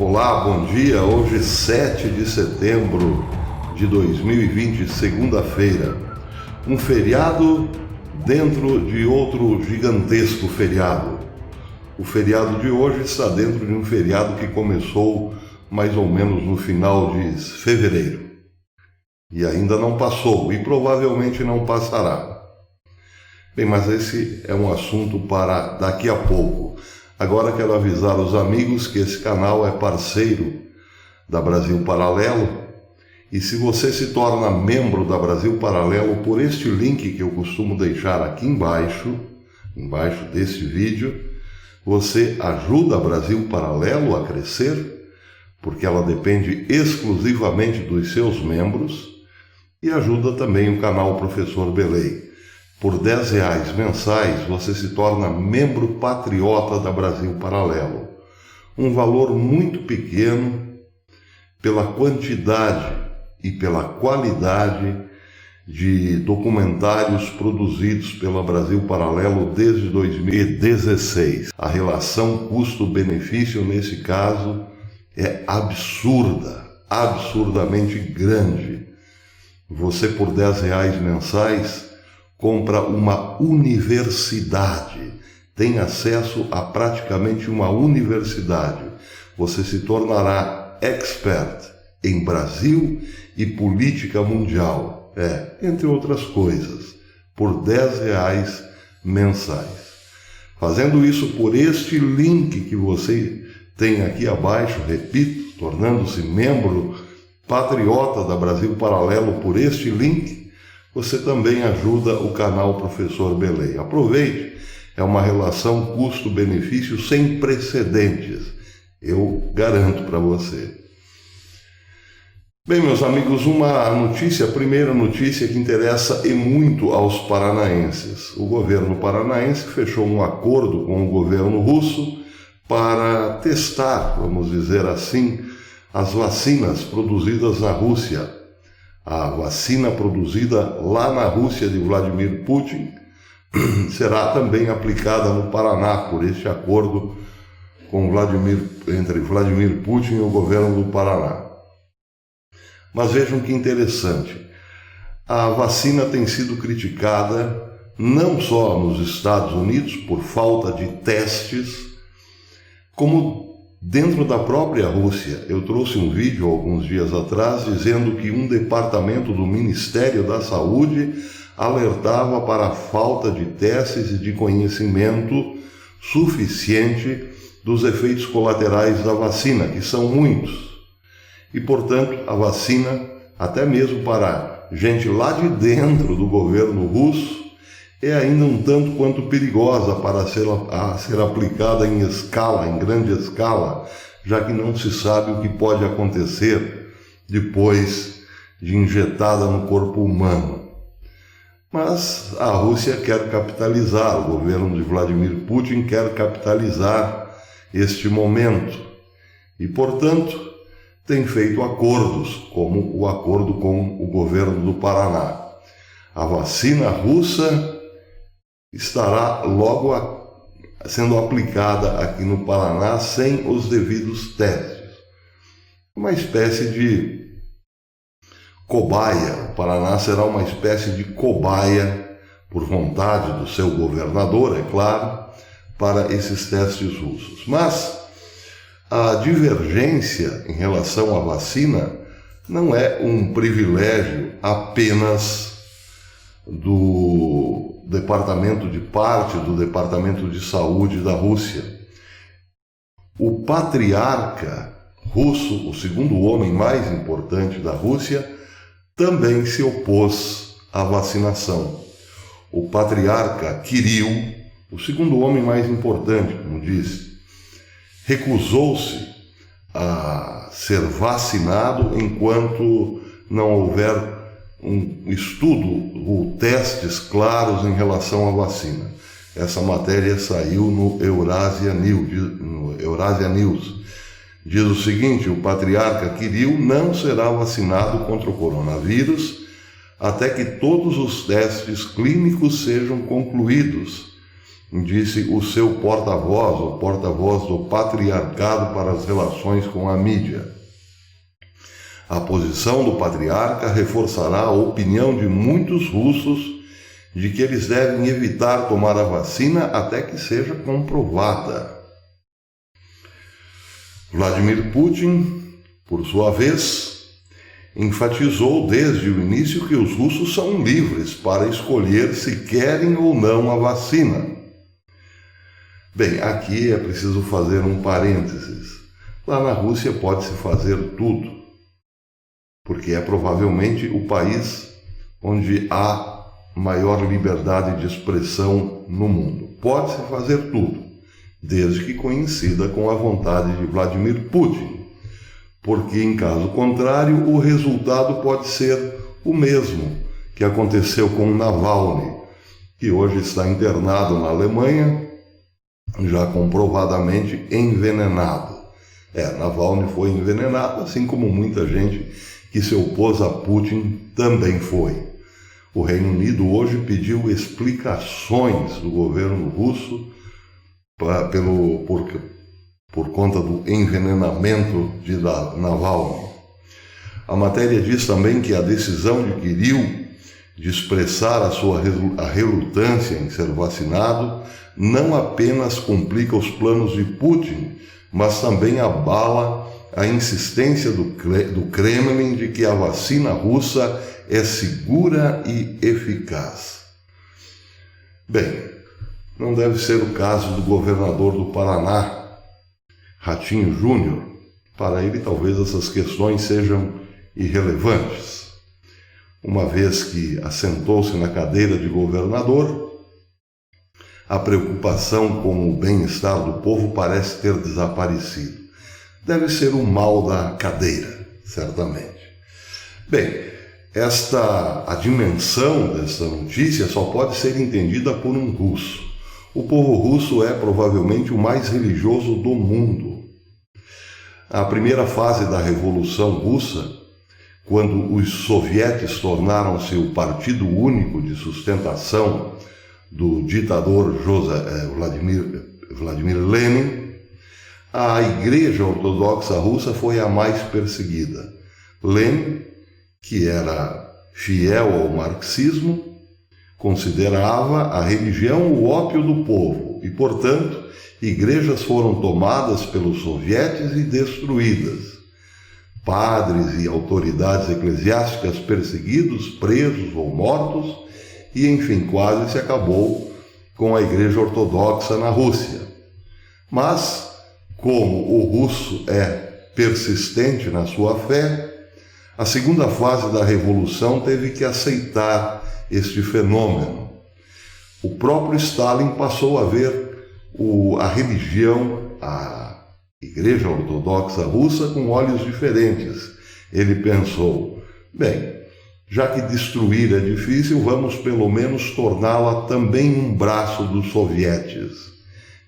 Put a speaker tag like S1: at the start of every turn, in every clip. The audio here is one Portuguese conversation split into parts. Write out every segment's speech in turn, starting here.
S1: Olá, bom dia. Hoje 7 de setembro de 2020, segunda-feira. Um feriado dentro de outro gigantesco feriado. O feriado de hoje está dentro de um feriado que começou mais ou menos no final de fevereiro. E ainda não passou, e provavelmente não passará. Bem, mas esse é um assunto para daqui a pouco. Agora quero avisar os amigos que esse canal é parceiro da Brasil Paralelo, e se você se torna membro da Brasil Paralelo por este link que eu costumo deixar aqui embaixo desse vídeo, você ajuda a Brasil Paralelo a crescer, porque ela depende exclusivamente dos seus membros, e ajuda também o canal Professor Belei. Por R$10 mensais, você se torna membro patriota da Brasil Paralelo. Um valor muito pequeno pela quantidade e pela qualidade de documentários produzidos pela Brasil Paralelo desde 2016. A relação custo-benefício, nesse caso, é absurda, absurdamente grande. Você, por R$10 mensais, compra uma universidade, tem acesso a praticamente uma universidade. Você se tornará expert em Brasil e política mundial, entre outras coisas, por R$10 mensais. Fazendo isso por este link que você tem aqui abaixo, repito, tornando-se membro patriota da Brasil Paralelo por este link, você também ajuda o canal Professor Belei. Aproveite, é uma relação custo-benefício sem precedentes, eu garanto para você. Bem, meus amigos, a primeira notícia que interessa e muito aos paranaenses. O governo paranaense fechou um acordo com o governo russo para testar, vamos dizer assim, as vacinas produzidas na Rússia. A vacina produzida lá na Rússia de Vladimir Putin será também aplicada no Paraná por este acordo entre Vladimir Putin e o governo do Paraná. Mas vejam que interessante, a vacina tem sido criticada não só nos Estados Unidos por falta de testes, como dentro da própria Rússia. Eu trouxe um vídeo alguns dias atrás dizendo que um departamento do Ministério da Saúde alertava para a falta de testes e de conhecimento suficiente dos efeitos colaterais da vacina, que são muitos. E, portanto, a vacina, até mesmo para gente lá de dentro do governo russo, é ainda um tanto quanto perigosa para ser aplicada em grande escala, já que não se sabe o que pode acontecer depois de injetada no corpo humano. Mas a Rússia quer capitalizar, o governo de Vladimir Putin quer capitalizar este momento e, portanto, tem feito acordos, como o acordo com o governo do Paraná. A vacina russa estará logo sendo aplicada aqui no Paraná sem os devidos testes. Uma espécie de cobaia. O Paraná será uma espécie de cobaia, por vontade do seu governador, é claro, para esses testes russos. Mas a divergência em relação à vacina não é um privilégio apenas do Departamento de Saúde da Rússia. O patriarca russo, o segundo homem mais importante da Rússia, também se opôs à vacinação. O patriarca Kirill, o segundo homem mais importante, como disse, recusou-se a ser vacinado enquanto não houver um estudo ou testes claros em relação à vacina. Essa matéria saiu no Eurasia News. Diz o seguinte: o patriarca Kirill não será vacinado contra o coronavírus até que todos os testes clínicos sejam concluídos disse o seu porta-voz, o porta-voz do patriarcado para as relações com a mídia. A posição do patriarca reforçará a opinião de muitos russos de que eles devem evitar tomar a vacina até que seja comprovada. Vladimir Putin, por sua vez, enfatizou desde o início que os russos são livres para escolher se querem ou não a vacina. Bem, aqui é preciso fazer um parênteses. Lá na Rússia pode-se fazer tudo, porque é provavelmente o país onde há maior liberdade de expressão no mundo. Pode-se fazer tudo, desde que coincida com a vontade de Vladimir Putin, porque, em caso contrário, o resultado pode ser o mesmo que aconteceu com Navalny, que hoje está internado na Alemanha, já comprovadamente envenenado. Navalny foi envenenado, assim como muita gente que se opôs a Putin também foi. O Reino Unido hoje pediu explicações do governo russo por conta do envenenamento de Navalny. A matéria diz também que a decisão de Kirill de expressar a relutância em ser vacinado não apenas complica os planos de Putin, mas também abala a insistência do Kremlin de que a vacina russa é segura e eficaz. Bem, não deve ser o caso do governador do Paraná, Ratinho Júnior. Para ele, talvez essas questões sejam irrelevantes, uma vez que assentou-se na cadeira de governador. A preocupação com o bem-estar do povo parece ter desaparecido. Deve ser o mal da cadeira, certamente. Bem, a dimensão desta notícia só pode ser entendida por um russo. O povo russo é provavelmente o mais religioso do mundo. A primeira fase da Revolução Russa, quando os sovietes tornaram-se o partido único de sustentação do ditador Vladimir Lenin, a Igreja Ortodoxa Russa foi a mais perseguida. Lenin, que era fiel ao marxismo, considerava a religião o ópio do povo e, portanto, igrejas foram tomadas pelos sovietes e destruídas. Padres e autoridades eclesiásticas perseguidos, presos ou mortos, e, enfim, quase se acabou com a Igreja Ortodoxa na Rússia. Mas, como o russo é persistente na sua fé, a segunda fase da Revolução teve que aceitar este fenômeno. O próprio Stalin passou a ver a religião, a Igreja Ortodoxa Russa, com olhos diferentes. Ele pensou, bem, já que destruir é difícil, vamos pelo menos torná-la também um braço dos sovietes.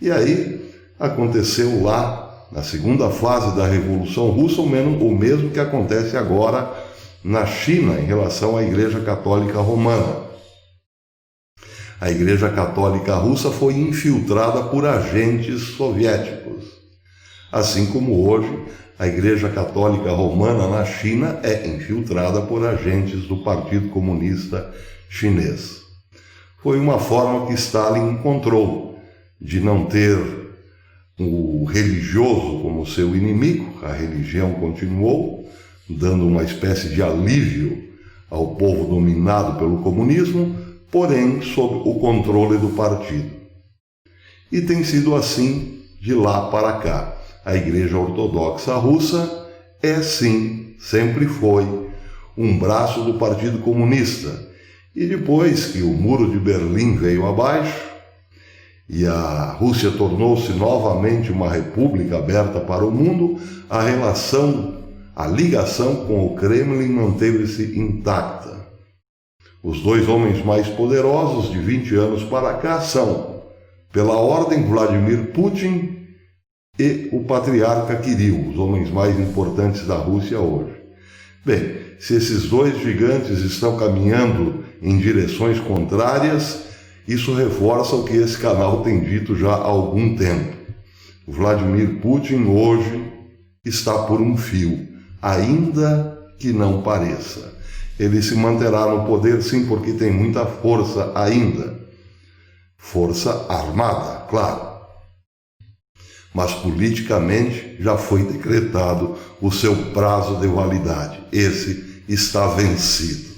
S1: E aí aconteceu lá, na segunda fase da Revolução Russa, o mesmo que acontece agora na China em relação à Igreja Católica Romana. A Igreja Católica Russa foi infiltrada por agentes soviéticos, assim como hoje a Igreja Católica Romana na China é infiltrada por agentes do Partido Comunista Chinês. Foi uma forma que Stalin encontrou de não ter o religioso como seu inimigo. A religião continuou, dando uma espécie de alívio ao povo dominado pelo comunismo, porém sob o controle do partido. E tem sido assim de lá para cá. A Igreja Ortodoxa Russa é sim, sempre foi, um braço do Partido Comunista. E depois que o Muro de Berlim veio abaixo e a Rússia tornou-se novamente uma república aberta para o mundo, a ligação com o Kremlin manteve-se intacta. Os dois homens mais poderosos de 20 anos para cá são, pela ordem, Vladimir Putin e o patriarca Kirill, os homens mais importantes da Rússia hoje. Bem, se esses dois gigantes estão caminhando em direções contrárias, Isso reforça o que esse canal tem dito já há algum tempo. O Vladimir Putin hoje está por um fio, ainda que não pareça. Ele se manterá no poder, sim, porque tem muita força ainda. Força armada, claro. Mas politicamente já foi decretado o seu prazo de validade. Esse está vencido.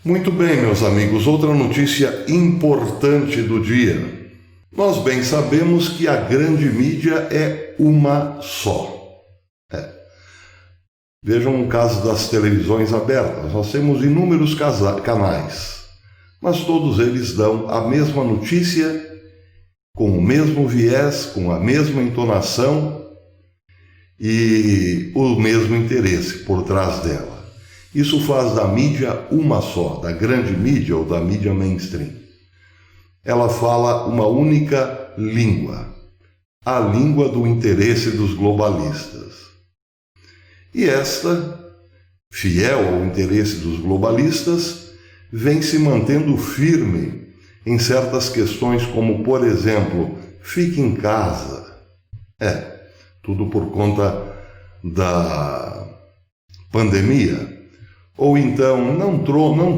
S1: Muito bem, meus amigos, outra notícia importante do dia. Nós bem sabemos que a grande mídia é uma só. Vejam o caso das televisões abertas. Nós temos inúmeros canais, mas todos eles dão a mesma notícia, com o mesmo viés, com a mesma entonação e o mesmo interesse por trás dela. Isso faz da mídia uma só, da grande mídia ou da mídia mainstream. Ela fala uma única língua, a língua do interesse dos globalistas. E esta, fiel ao interesse dos globalistas, vem se mantendo firme em certas questões como, por exemplo, fique em casa. Tudo por conta da pandemia. Ou então, não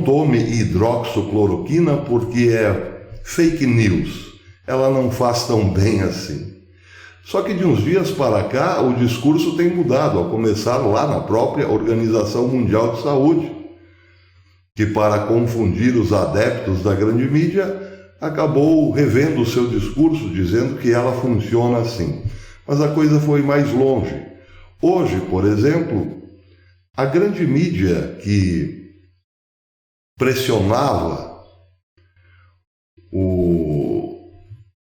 S1: tome hidroxicloroquina porque é fake news. Ela não faz tão bem assim. Só que de uns dias para cá, o discurso tem mudado, a começar lá na própria Organização Mundial de Saúde, que para confundir os adeptos da grande mídia, acabou revendo o seu discurso, dizendo que ela funciona assim. Mas a coisa foi mais longe. Hoje, por exemplo, a grande mídia que pressionava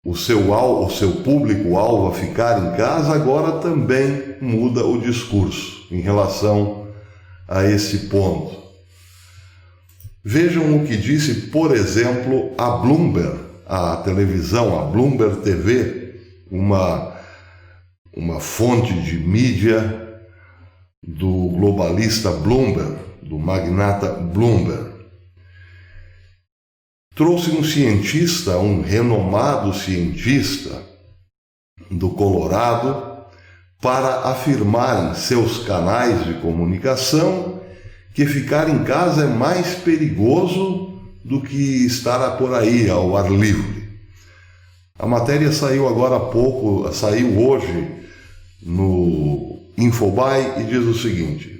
S1: o seu público-alvo a ficar em casa, agora também muda o discurso em relação a esse ponto. Vejam o que disse, por exemplo, a Bloomberg, a televisão, a Bloomberg TV, uma fonte de mídia do globalista Bloomberg, do magnata Bloomberg. Trouxe um cientista, um renomado cientista do Colorado, para afirmar em seus canais de comunicação que ficar em casa é mais perigoso do que estar por aí ao ar livre. A matéria saiu agora há pouco, saiu hoje no Infobae e diz o seguinte: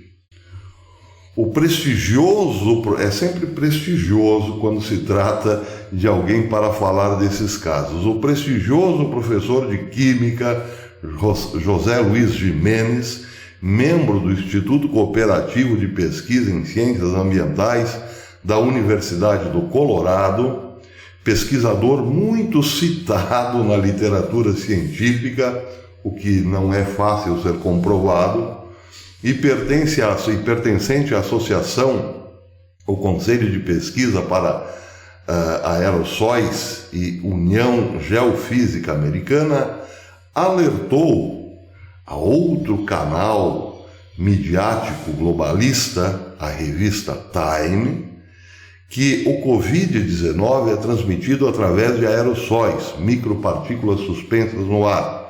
S1: o prestigioso, é sempre prestigioso quando se trata de alguém para falar desses casos, o prestigioso professor de Química José Luiz Gimenez, membro do Instituto Cooperativo de Pesquisa em Ciências Ambientais da Universidade do Colorado, pesquisador muito citado na literatura científica, o que não é fácil ser comprovado, e pertencente à associação, o Conselho de Pesquisa para Aerossóis e União Geofísica Americana, alertou a outro canal midiático globalista, a revista Time, que o Covid-19 é transmitido através de aerossóis, micropartículas suspensas no ar,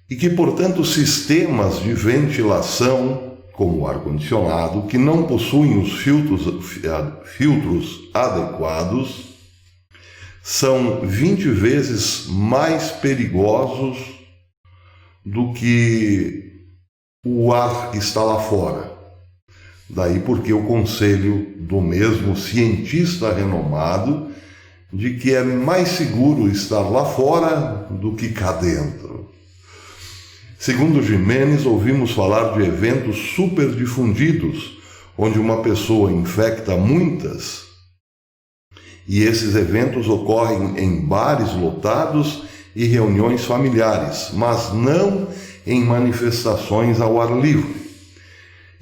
S1: e que, portanto, sistemas de ventilação, como o ar-condicionado, que não possuem os filtros adequados, são 20 vezes mais perigosos do que o ar que está lá fora. Daí porque o conselho do mesmo cientista renomado de que é mais seguro estar lá fora do que cá dentro. Segundo Gimenez, ouvimos falar de eventos superdifundidos, onde uma pessoa infecta muitas, e esses eventos ocorrem em bares lotados e reuniões familiares, mas não em manifestações ao ar livre.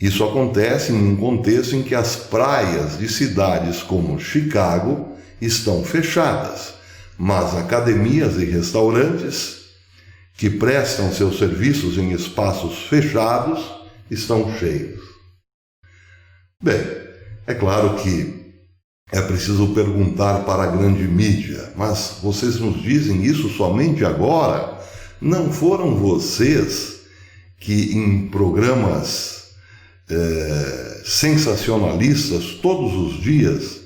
S1: Isso acontece em um contexto em que as praias de cidades como Chicago estão fechadas, mas academias e restaurantes que prestam seus serviços em espaços fechados estão cheios. Bem, é claro que é preciso perguntar para a grande mídia: mas vocês nos dizem isso somente agora? Não foram vocês que em programas sensacionalistas todos os dias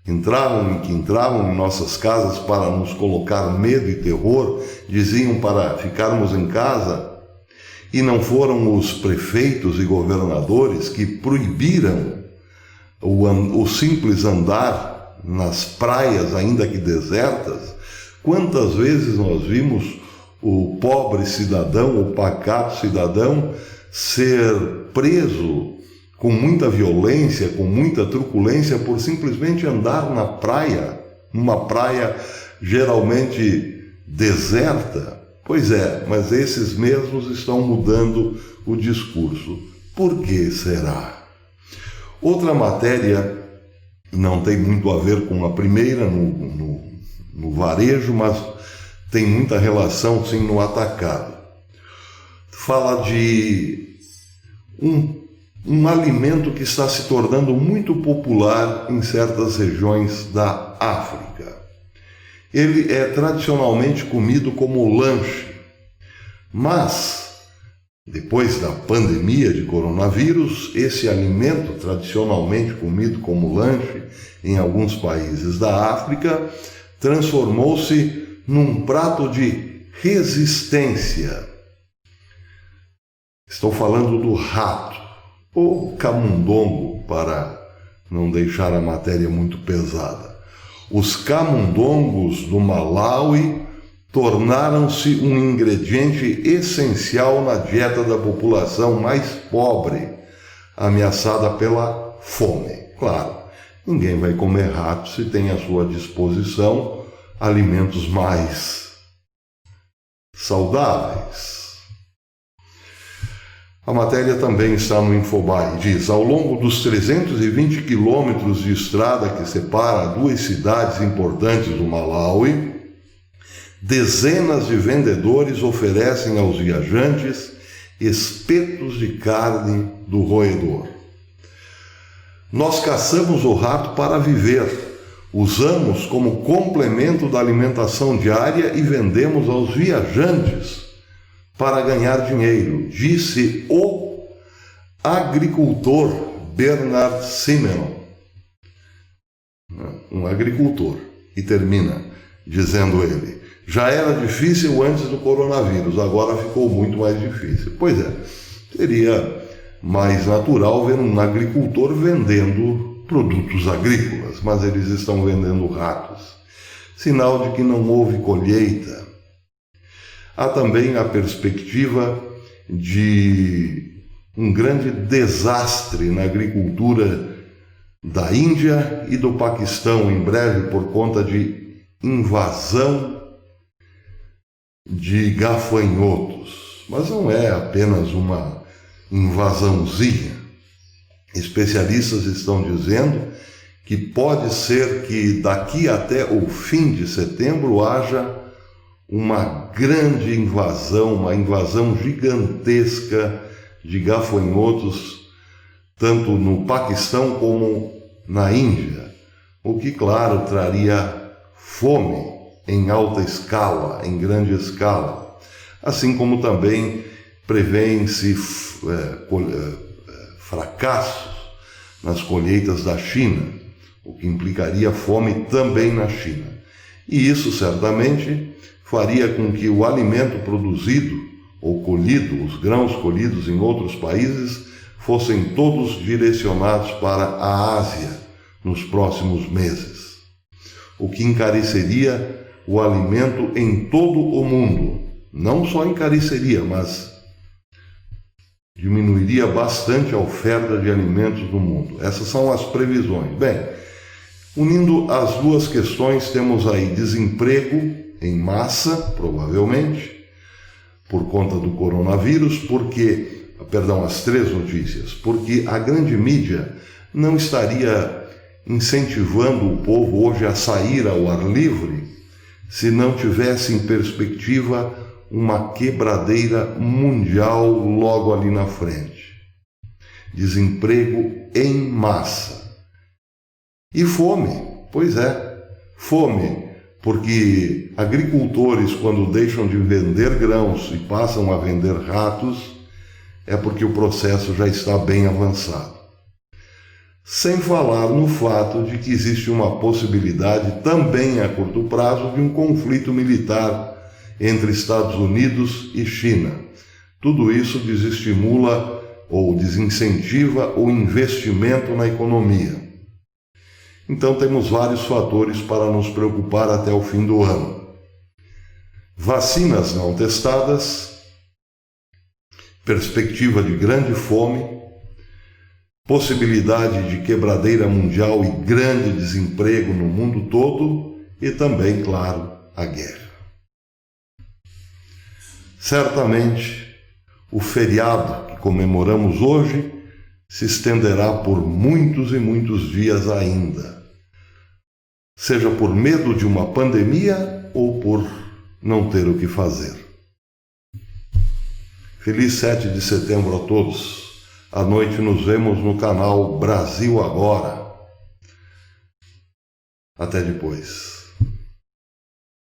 S1: entravam em nossas casas para nos colocar medo e terror, diziam para ficarmos em casa? E não foram os prefeitos e governadores que proibiram o simples andar nas praias, ainda que desertas? Quantas vezes nós vimos o pobre cidadão, o pacato cidadão, ser preso com muita violência, com muita truculência, por simplesmente andar na praia, numa praia geralmente deserta? Pois é, mas esses mesmos estão mudando o discurso. Por que será? Outra matéria não tem muito a ver com a primeira no varejo, mas tem muita relação sim no atacado. Fala de um alimento que está se tornando muito popular em certas regiões da África. Ele é tradicionalmente comido como lanche, mas depois da pandemia de coronavírus, esse alimento tradicionalmente comido como lanche em alguns países da África transformou-se num prato de resistência. Estou falando do rato, ou camundongo, para não deixar a matéria muito pesada. Os camundongos do Malawi tornaram-se um ingrediente essencial na dieta da população mais pobre, ameaçada pela fome. Claro, ninguém vai comer rato se tem à sua disposição alimentos mais saudáveis. A matéria também está no Infobae. Diz: ao longo dos 320 quilômetros de estrada que separa duas cidades importantes do Malawi, dezenas de vendedores oferecem aos viajantes espetos de carne do roedor. Nós caçamos o rato para viver. Usamos como complemento da alimentação diária e vendemos aos viajantes para ganhar dinheiro, disse o agricultor Bernard Simenon, um agricultor, e termina dizendo ele: já era difícil antes do coronavírus, agora ficou muito mais difícil. Pois é, seria mais natural ver um agricultor vendendo produtos agrícolas, mas eles estão vendendo ratos, sinal de que não houve colheita. Há também a perspectiva de um grande desastre na agricultura da Índia e do Paquistão em breve por conta de invasão de gafanhotos. Mas não é apenas uma invasãozinha. Especialistas estão dizendo que pode ser que daqui até o fim de setembro haja uma grande invasão, uma invasão gigantesca de gafanhotos, tanto no Paquistão como na Índia, o que, claro, traria fome em alta escala, em grande escala, assim como também prevêem-se fracassos nas colheitas da China, o que implicaria fome também na China. E isso certamente faria com que o alimento produzido ou colhido, os grãos colhidos em outros países, fossem todos direcionados para a Ásia nos próximos meses, o que encareceria o alimento em todo o mundo. Não só encareceria, mas diminuiria bastante a oferta de alimentos no mundo. Essas são as previsões. Bem, unindo as duas questões, temos aí desemprego em massa, provavelmente, por conta do coronavírus, as três notícias, porque a grande mídia não estaria incentivando o povo hoje a sair ao ar livre se não tivesse em perspectiva uma quebradeira mundial logo ali na frente. Desemprego em massa. E fome, pois é, fome, porque agricultores, quando deixam de vender grãos e passam a vender ratos, é porque o processo já está bem avançado. Sem falar no fato de que existe uma possibilidade também a curto prazo de um conflito militar entre Estados Unidos e China. Tudo isso desestimula ou desincentiva o investimento na economia. Então temos vários fatores para nos preocupar até o fim do ano. Vacinas não testadas, perspectiva de grande fome, possibilidade de quebradeira mundial e grande desemprego no mundo todo e também, claro, a guerra. Certamente, o feriado que comemoramos hoje se estenderá por muitos e muitos dias ainda, seja por medo de uma pandemia ou por não ter o que fazer. Feliz 7 de setembro a todos. À noite nos vemos no canal Brasil Agora. Até depois.